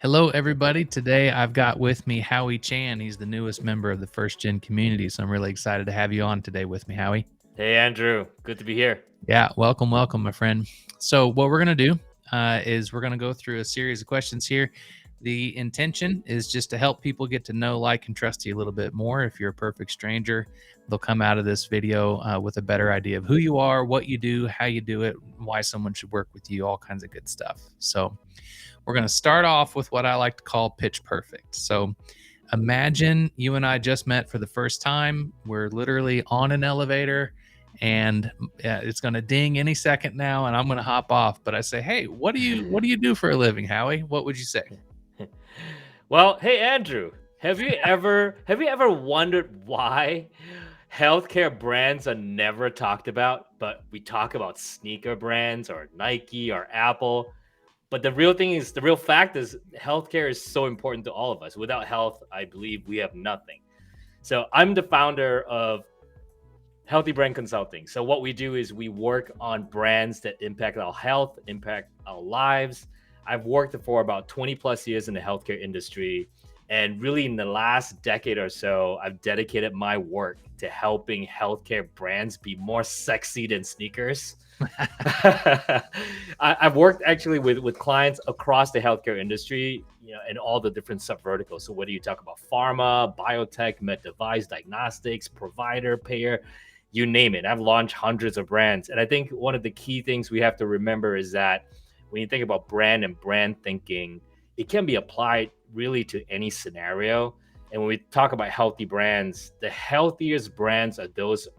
Hello, everybody. Today I've got with me Howie Chan. He's the newest member of the First Gen community. So I'm really excited to have you on today with me, Howie. Hey, Andrew. Good to be here. Yeah, welcome, my friend. So, what we're going to do is we're going to go through a series of questions here. The intention is just to help people get to know, like, and trust you a little bit more. If you're a perfect stranger, they'll come out of this video with a better idea of who you are, what you do, how you do it, why someone should work with you, all kinds of good stuff. So, we're going to start off with what I like to call pitch perfect. So, imagine you and I just met for the first time. We're literally on an elevator and it's going to ding any second now and I'm going to hop off, but I say, "Hey, what do you do for a living, Howie?" What would you say? Well, hey, Andrew. Have you ever wondered why healthcare brands are never talked about, but we talk about sneaker brands or Nike or Apple? But the real fact is healthcare is so important to all of us. Without health, I believe we have nothing. So I'm the founder of Healthy Brand Consulting. So what we do is we work on brands that impact our health, impact our lives. I've worked for about 20 plus years in the healthcare industry. And really in the last decade or so, I've dedicated my work to helping healthcare brands be more sexy than sneakers. I've worked actually with clients across the healthcare industry, in all the different subverticals. So whether you talk about pharma, biotech, med device, diagnostics, provider, payer, you name it. I've launched hundreds of brands. And I think one of the key things we have to remember is that when you think about brand and brand thinking, it can be applied really to any scenario. And when we talk about healthy brands, the healthiest brands are those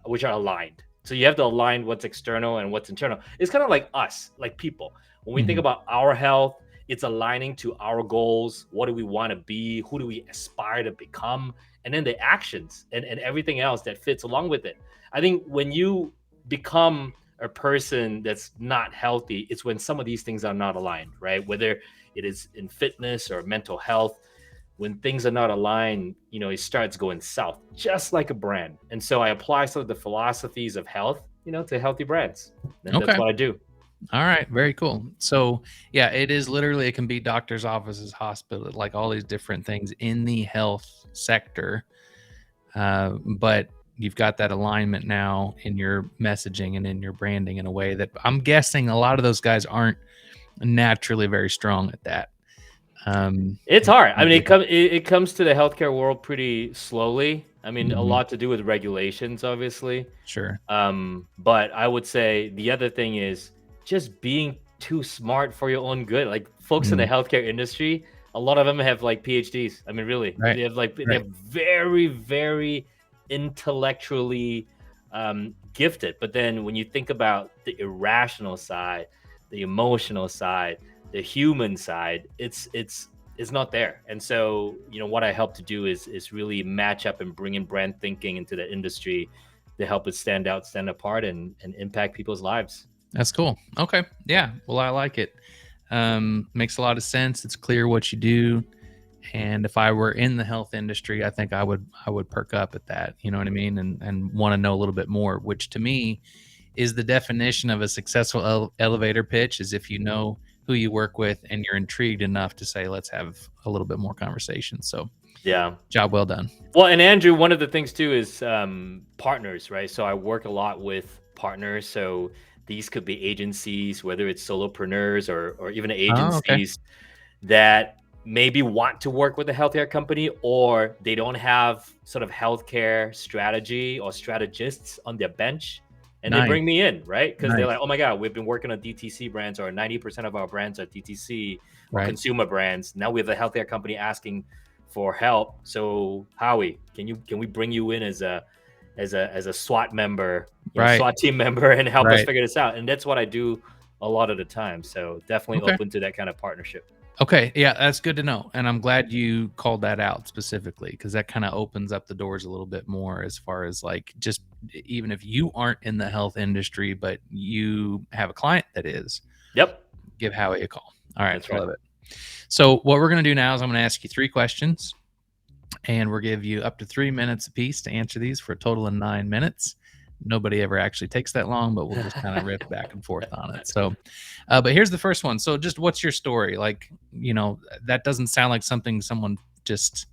which are aligned. So you have to align what's external and what's internal. It's kind of like us, like people. When we think about our health, it's aligning to our goals. What do we want to be? Who do we aspire to become? And then the actions and everything else that fits along with it. I think when you become a person that's not healthy, it's when some of these things are not aligned, right? Whether it is in fitness or mental health, when things are not aligned, it starts going south, just like a brand. And so I apply some of the philosophies of health, to healthy brands. And Okay. that's what I do. All right, very cool. So, yeah, it is literally, it can be doctor's offices, hospital, like all these different things in the health sector. But you've got that alignment now in your messaging and in your branding in a way that I'm guessing a lot of those guys aren't naturally very strong at that. It's hard. I mean, it comes to the healthcare world pretty slowly. I mean, a lot to do with regulations, obviously. Sure. But I would say the other thing is just being too smart for your own good. Like folks in the healthcare industry, a lot of them have like PhDs. I mean, really, Right. they have very, very intellectually gifted. But then when you think about the irrational side, the emotional side, the human side, it's not there. And so, what I help to do is really match up and bring in brand thinking into the industry to help it stand out, stand apart, and impact people's lives. That's cool. Okay. Yeah. Well, I like it. Makes a lot of sense. It's clear what you do. And if I were in the health industry, I think I would perk up at that. You know what I mean? And want to know a little bit more, which to me is the definition of a successful elevator pitch, is if you know who you work with and you're intrigued enough to say, let's have a little bit more conversation. So yeah, job well done. Well, and Andrew, one of the things too is partners, right? So I work a lot with partners. So these could be agencies, whether it's solopreneurs or even agencies that maybe want to work with a healthcare company, or they don't have sort of healthcare strategy or strategists on their bench. And they bring me in, right? Because they're like, oh my God, we've been working on DTC brands, or 90% of our brands are DTC or consumer brands. Now we have a healthcare company asking for help. So Howie, can we bring you in as a SWAT member, SWAT team member, and help us figure this out? And that's what I do a lot of the time. So definitely open to that kind of partnership. Okay. Yeah, that's good to know. And I'm glad you called that out specifically, because that kind of opens up the doors a little bit more as far as like, just even if you aren't in the health industry, but you have a client that is. Yep. Give Howie a call. All right. That's I love it. So what we're going to do now is I'm going to ask you 3 questions, and we'll give you up to 3 minutes apiece to answer these for a total of 9 minutes. nobody ever actually takes that long, but we'll just kind of riff back and forth on it. So, but here's the first one. So, just what's your story? Like, that doesn't sound like something someone just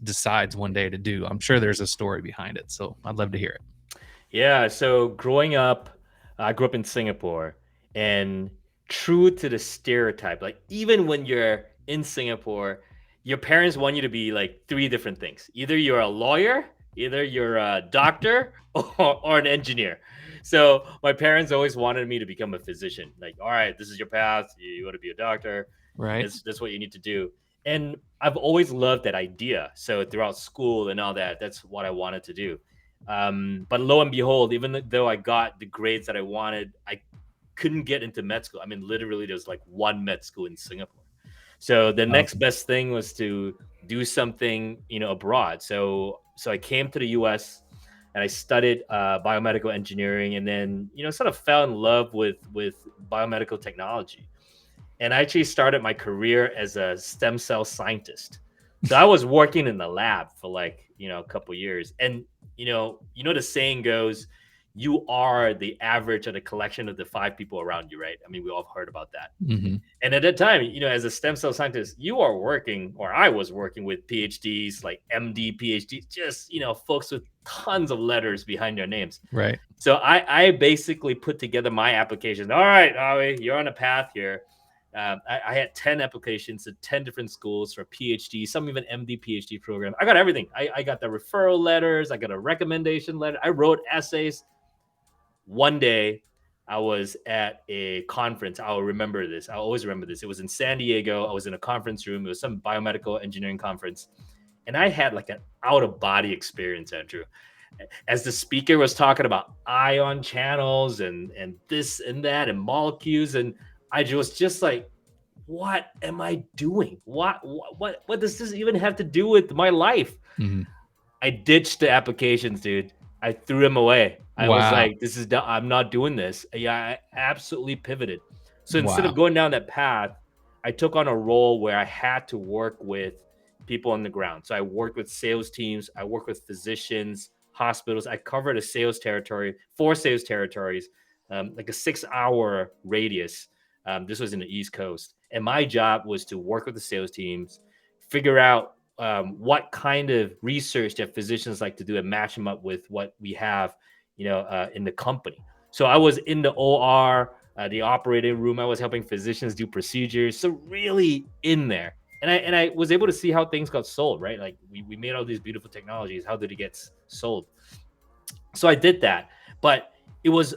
decides one day to do. I'm sure there's a story behind it. So, I'd love to hear it. Yeah, so growing up, I grew up in Singapore, and true to the stereotype, like even when you're in Singapore, your parents want you to be like three different things. Either you're a lawyer, either you're a doctor, or an engineer. So my parents always wanted me to become a physician. Like, all right, this is your path. You want to be a doctor. Right. That's what you need to do. And I've always loved that idea. So throughout school and all that, that's what I wanted to do. But lo and behold, even though I got the grades that I wanted, I couldn't get into med school. I mean, literally, there was like one med school in Singapore. So the next Okay. best thing was to do something, abroad. So I came to the U.S. and I studied biomedical engineering, and then sort of fell in love with biomedical technology. And I actually started my career as a stem cell scientist. So I was working in the lab for like, a couple years. And the saying goes, you are the average of the collection of the five people around you, right? I mean, we all heard about that. Hmm. And at that time, as a stem cell scientist, you are working, or I was working with PhDs, like MD, PhDs, just, folks with tons of letters behind their names. Right. So I basically put together my applications. All right, Howie, you're on a path here. I had 10 applications to 10 different schools for PhD, some even MD, PhD program. I got everything. I got the referral letters. I got a recommendation letter. I wrote essays. One day, I was at a conference. I'll remember this. I'll always remember this. It was in San Diego. I was in a conference room. It was some biomedical engineering conference. And I had like an out of body experience, Andrew. As the speaker was talking about ion channels and this and that and molecules, and I was just like, what am I doing? What does this even have to do with my life? Hmm. I ditched the applications, dude. I threw them away. I was Wow. like, I'm not doing this. Yeah, I absolutely pivoted. So instead Wow. of going down that path, I took on a role where I had to work with people on the ground. So I worked with sales teams, I worked with physicians, hospitals. I covered a sales territory, 4 sales territories, like a 6-hour radius. This was in the East Coast. And my job was to work with the sales teams, figure out what kind of research that physicians like to do and match them up with what we have, in the company. So I was in the OR, the operating room. I was helping physicians do procedures. So really in there. And I was able to see how things got sold, right? Like we made all these beautiful technologies. How did it get sold? So I did that. But it was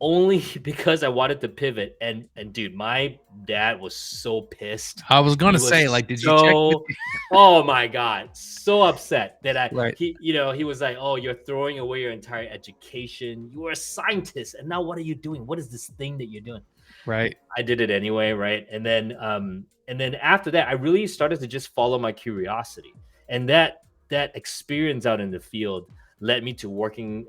only because I wanted to pivot. And dude, my dad was so pissed. I was going He to say, was like, did you check with so, oh my God, so upset that Right. he was like, oh, you're throwing away your entire education. You were a scientist. And now what are you doing? What is this thing that you're doing? Right. I did it anyway, right? And then after that, I really started to just follow my curiosity. And that experience out in the field led me to working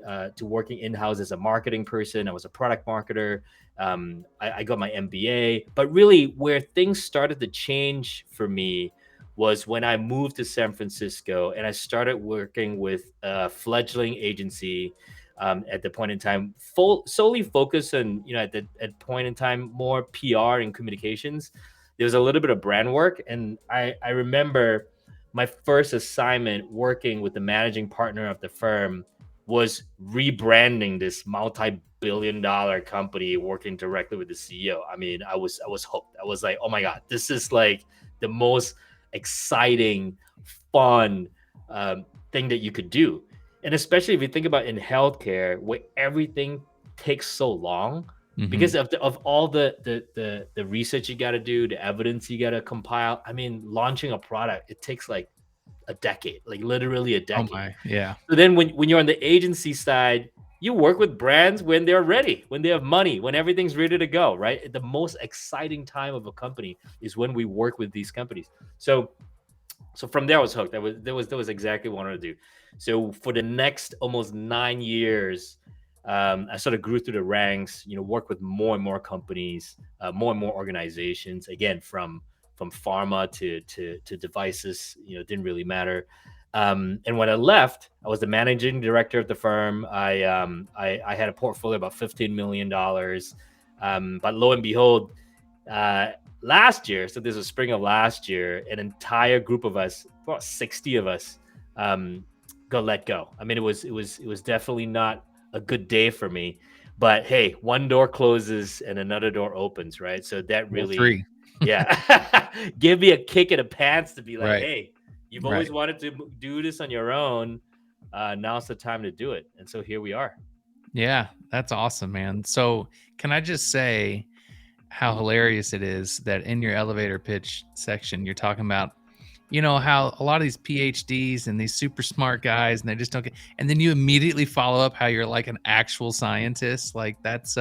in-house as a marketing person. I was a product marketer. I got my MBA. But really where things started to change for me was when I moved to San Francisco and I started working with a fledgling agency, at the point in time, solely focused on, at point in time, more PR and communications. There was a little bit of brand work. And I remember my first assignment working with the managing partner of the firm was rebranding this multi-billion-dollar company, working directly with the CEO. I mean, I was hooked. I was like, oh my God, this is like the most exciting, fun thing that you could do. And especially if you think about in healthcare, where everything takes so long Hmm. because of all the research you got to do, the evidence you got to compile. I mean, launching a product, it takes like a decade, like literally a Oh decade. my. Yeah. So then when you're on the agency side, you work with brands when they're ready, when they have money, when everything's ready to go, right? The most exciting time of a company is when we work with these companies. So from there I was hooked. That was exactly what I wanted to do. So for the next almost 9 years, I sort of grew through the ranks. Worked with more and more companies, more and more organizations. Again, from pharma to devices. It didn't really matter. And when I left, I was the managing director of the firm. I had a portfolio about $15 million. But lo and behold, uh, last year, so this was spring of last year, an entire group of us, about 60 of us, got let go. I mean, it was definitely not a good day for me. But hey, one door closes and another door opens, right? So that Well, really, three. yeah, give me a kick in the pants to be like, Right. hey, you've always Right. wanted to do this on your own. Now's the time to do it. And so here we are. Yeah, that's awesome, man. So, can I just say how hilarious it is that in your elevator pitch section, you're talking about, how a lot of these PhDs and these super smart guys and they just don't get, and then you immediately follow up how you're like an actual scientist. Like that's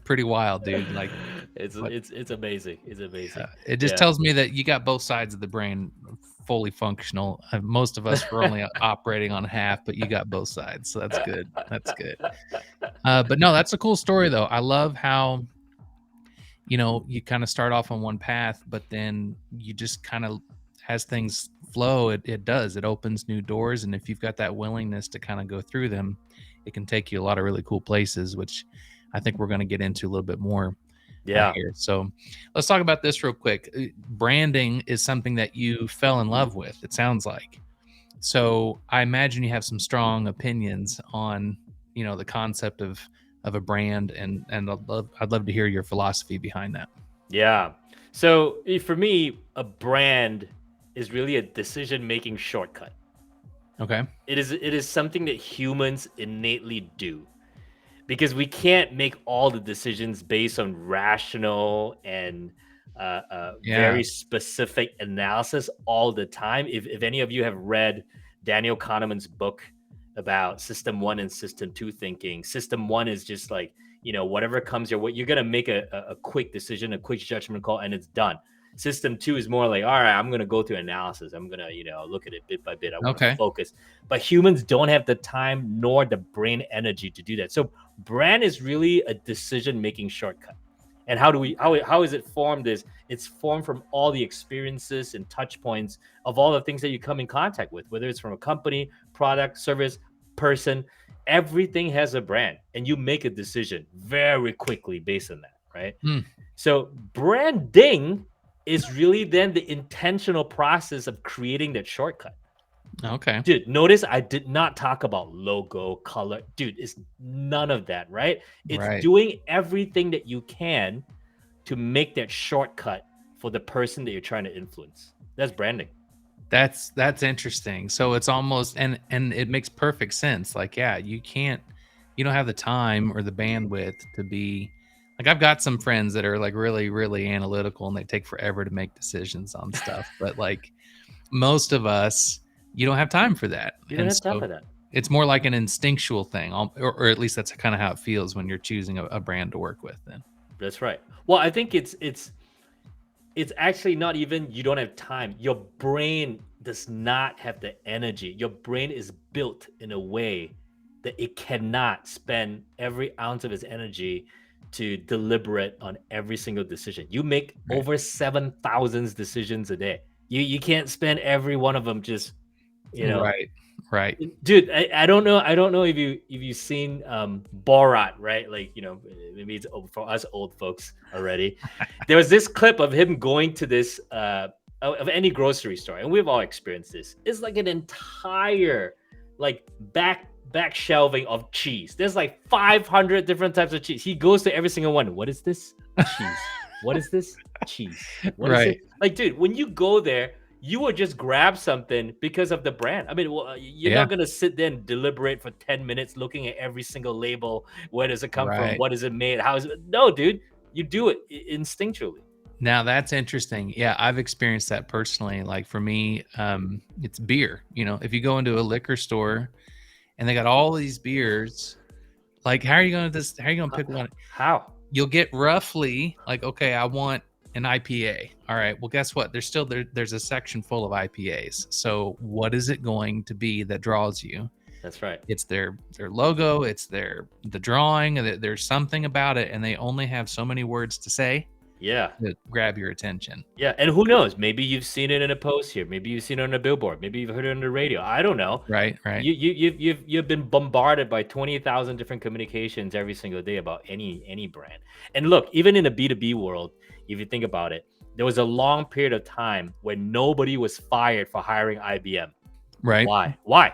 pretty wild, dude. Like, it's but it's it's amazing. It's yeah, amazing. it just Yeah. tells me that you got both sides of the brain fully functional. Most of us were only operating on half, but you got both sides. So that's good. That's good. But no, that's a cool story though. I love how, you kind of start off on one path, but then you just kind of, as things flow, it does. It opens new doors. And if you've got that willingness to kind of go through them, it can take you a lot of really cool places, which I think we're going to get into a little bit more Yeah. here. So let's talk about this real quick. Branding is something that you fell in love with, it sounds like. So I imagine you have some strong opinions on, the concept of a brand, and I'd love to hear your philosophy behind that. Yeah. So for me, a brand is really a decision-making shortcut. Okay. It is something that humans innately do because we can't make all the decisions based on rational and Yeah. very specific analysis all the time. If any of you have read Daniel Kahneman's book about system one and system two thinking, system one is just like, whatever comes your way, you're going to make a quick decision, a quick judgment call, and it's done. System two is more like, all right, I'm going to go through analysis. I'm going to, look at it bit by bit. I want to Okay. focus. But humans don't have the time nor the brain energy to do that. So brand is really a decision-making shortcut. And how is it formed? Is it's formed from all the experiences and touch points of all the things that you come in contact with, whether it's from a company, product, service, person. Everything has a brand, and you make a decision very quickly based on that, right? Hmm. So branding is really then the intentional process of creating that shortcut. Okay. Dude, notice I did not talk about logo, color. Dude, it's none of that, right? It's Right. doing everything that you can to make that shortcut for the person that you're trying to influence. That's branding. That's interesting. So it's almost, and it makes perfect sense. Like, yeah, you don't have the time or the bandwidth to be like, I've got some friends that are like really, really analytical and they take forever to make decisions on stuff. But like most of us, you don't have time for that. You don't And have time so for that. it's more like an instinctual thing, or at least that's kind of how it feels when you're choosing a brand to work with then. That's right. Well, I think it's actually not even you don't have time. Your brain does not have the energy. Your brain is built in a way that it cannot spend every ounce of its energy to deliberate on every single decision. You make Right. over 7,000 decisions a day. You can't spend every one of them just, you know, Right. Right. dude. I don't know if you've seen Borat, right? Like, maybe it's for us old folks already. There was this clip of him going to this of any grocery store, and we've all experienced this. It's like an entire like back shelving of cheese. There's like 500 different types of cheese. He goes to every single one. What is this? Cheese. What is this? Cheese. What is it? Right. Like, dude, when you go there, you would just grab something because of the brand. I mean, well, you're Yeah. not gonna sit there and deliberate for 10 minutes looking at every single label. Where does it come from? Right. What is it made? How is it? No, dude, you do it instinctually. Now that's interesting. Yeah, I've experienced that personally. Like for me, it's beer. If you go into a liquor store and they got all these beers, like how are you gonna pick one? How? You'll get roughly like, okay, I want an IPA. All right. Well, guess what? There's a section full of IPAs. So what is it going to be that draws you? That's right. It's their logo, it's the drawing, there's something about it, and they only have so many words to say. Yeah. to grab your attention. Yeah, and who knows? Maybe you've seen it in a post here. Maybe you've seen it on a billboard. Maybe you've heard it on the radio. I don't know. Right, right, You've been bombarded by 20,000 different communications every single day about any brand. And look, even in the B2B world, if you think about it, there was a long period of time when nobody was fired for hiring IBM. right. Why? Why?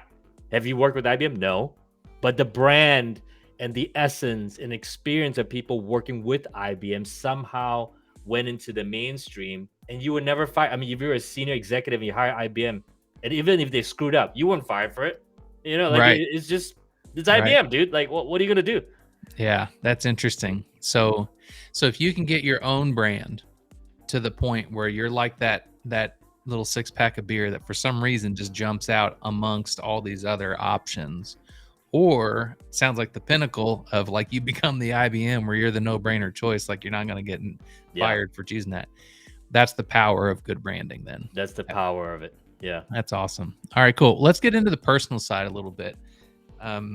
Have you worked with IBM? No. But the brand and the essence and experience of people working with IBM somehow went into the mainstream, and you were never fired. I mean, if you're a senior executive and you hire IBM, and even if they screwed up, you weren't fired for it. You know, like Right, it's just it's right. IBM, dude. Like, what are you gonna do? Yeah, that's interesting. So if you can get your own brand to the point where you're like that little six pack of beer that for some reason just jumps out amongst all these other options, or sounds like the pinnacle of like you become the IBM where you're the no brainer choice, like you're not going to get Yeah, fired for choosing that. That's the power of good branding. Then that's the power of it. Yeah. that's awesome. All right, cool. Let's get into the personal side a little bit.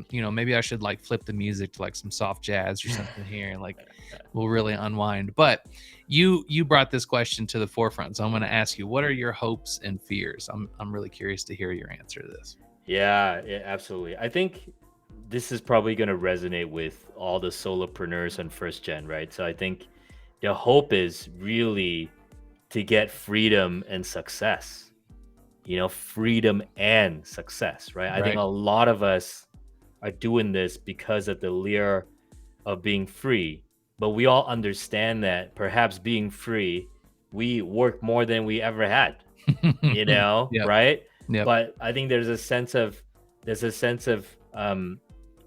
Maybe I should like flip the music to like some soft jazz or something here, and like we'll really unwind. But you brought this question to the forefront, so I'm going to ask you, what are your hopes and fears? I'm really curious to hear your answer to this. Yeah, yeah, absolutely. I think this is probably going to resonate with all the solopreneurs on first gen, right? So I think the hope is really to get freedom and success. Freedom and success, right? I think Right. a lot of us are doing this because of the lure of being free, but we all understand that perhaps being free, we work more than we ever had, Yep. right? Yep. But I think there's a sense of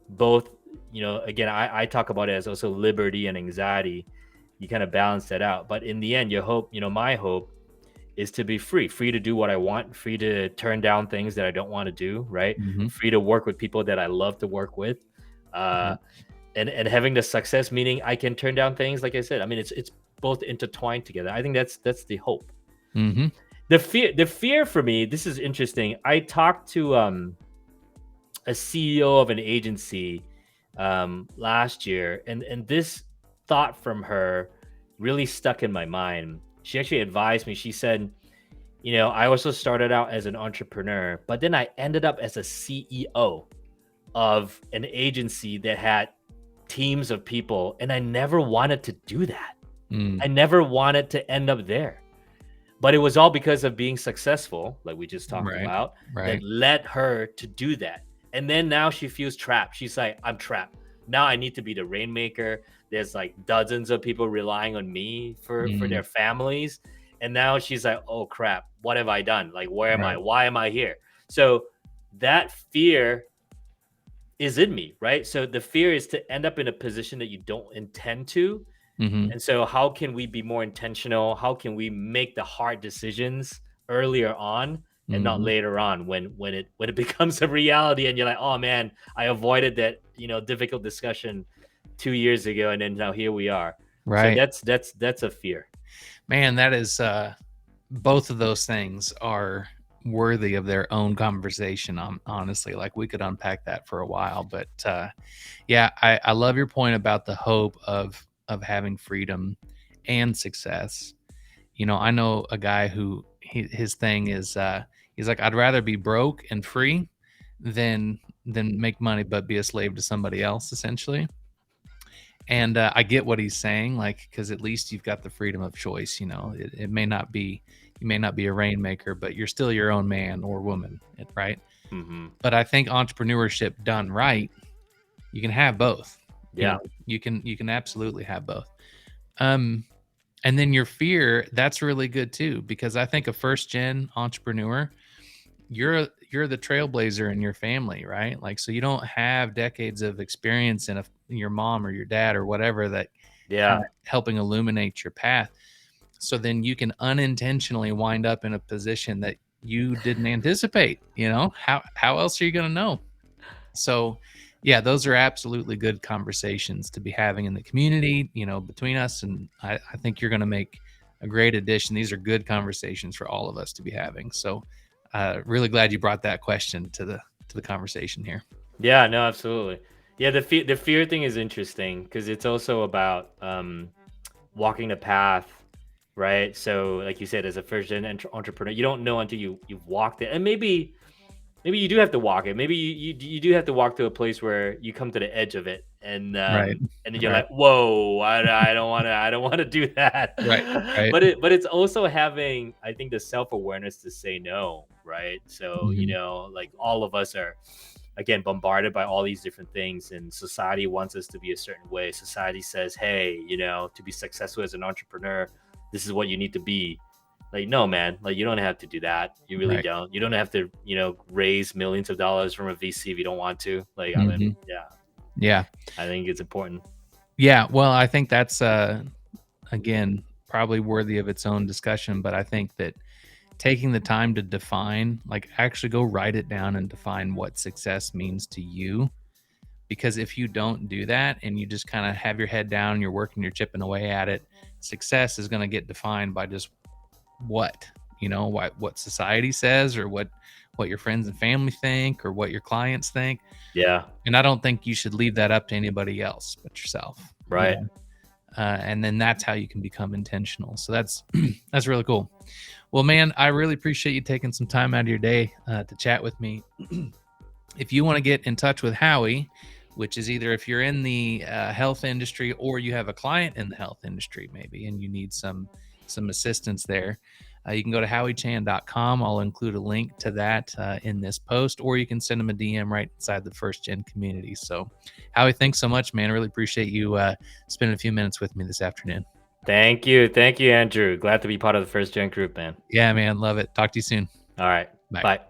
both, again, I talk about it as also liberty and anxiety. You kind of balance that out. But in the end, your hope, my hope is to be free to do what I want, free to turn down things that I don't want to do, right? Hmm. Free to work with people that I love to work with. Uh, and having the success, meaning I can turn down things, like I said. I mean, it's both intertwined together. I think that's the hope. Hmm. The fear for me, this is interesting. I talked to a CEO of an agency last year, and this thought from her really stuck in my mind. She actually advised me. She said, I also started out as an entrepreneur, but then I ended up as a CEO of an agency that had teams of people, and I never wanted to do that. Mm. I never wanted to end up there. But it was all because of being successful, like we just talked Right. about, that Right. led her to do that. And then now she feels trapped. She's like, I'm trapped. Now I need to be the rainmaker. There's like dozens of people relying on me for Mm. their families. And now she's like, oh crap, what have I done? Like, where am I? Right. Why am I here? So that fear is in me, right? So the fear is to end up in a position that you don't intend to. Hmm. And so how can we be more intentional? How can we make the hard decisions earlier on and not Hmm. later on when it becomes a reality and you're like, "Oh man, I avoided that, difficult discussion 2 years ago and then now here we are." So Right. that's a fear. Man, that is both of those things are worthy of their own conversation. Honestly, like we could unpack that for a while, but yeah, I love your point about the hope of having freedom and success. I know a guy who his thing is he's like, I'd rather be broke and free than make money but be a slave to somebody else, essentially. And I get what he's saying, like, because at least you've got the freedom of choice. It may not be, you may not be a rainmaker, but you're still your own man or woman, right? Mhm. But I think entrepreneurship done right, you can have both. you Yeah. know you can absolutely have both. um and then your fear, that's really good too, because I think a first gen entrepreneur, you're the trailblazer in your family, right? Like, so you don't have decades of experience in your mom or your dad or whatever that kind Yeah. of helping illuminate your path. So then you can unintentionally wind up in a position that you didn't anticipate. How else are you going to know? So yeah, those are absolutely good conversations to be having in the community, between us. And I think you're going to make a great addition. These are good conversations for all of us to be having. So really glad you brought that question to the conversation here. Yeah, no, absolutely. Yeah, the fear thing is interesting because it's also about walking the path, right? So like you said, as a first gen entrepreneur, you don't know until you've walked it. And maybe you do have to walk it. Maybe you do have to walk to a place where you come to the edge of it, Right. and then you're Right. like, whoa, I don't want to do that. Right. Right. But it's also having, I think, the self awareness to say no, right? So Mhm. like all of us are, again, bombarded by all these different things, and society wants us to be a certain way. Society says, hey, to be successful as an entrepreneur, this is what you need to be. Like, no, man, like you don't have to do that. You really Right. don't. You don't have to, raise millions of dollars from a VC if you don't want to. Like, I mean, Mhm. yeah, Yeah. I think it's important. Yeah. Well, I think that's again probably worthy of its own discussion, but I think that taking the time to define, like actually go write it down and define what success means to you. Because if you don't do that and you just kind of have your head down, you're working, you're chipping away at it, success is going to get defined by just what, what society says, or what your friends and family think, or what your clients think. Yeah, And I don't think you should leave that up to anybody else but yourself. right. And then that's how you can become intentional. So that's that's really cool. Well, man, I really appreciate you taking some time out of your day to chat with me. If you want to get in touch with Howie, which is either if you're in the health industry or you have a client in the health industry, maybe, and you need some assistance there, you can go to howiechan.com. I'll include a link to that in this post, or you can send him a DM right inside the First Gen community. So, Howie, thanks so much, man. I really appreciate you spending a few minutes with me this afternoon. Thank you, Andrew. Glad to be part of the First Gen group, man. Yeah, man. Love it. Talk to you soon. All right, Bye. bye.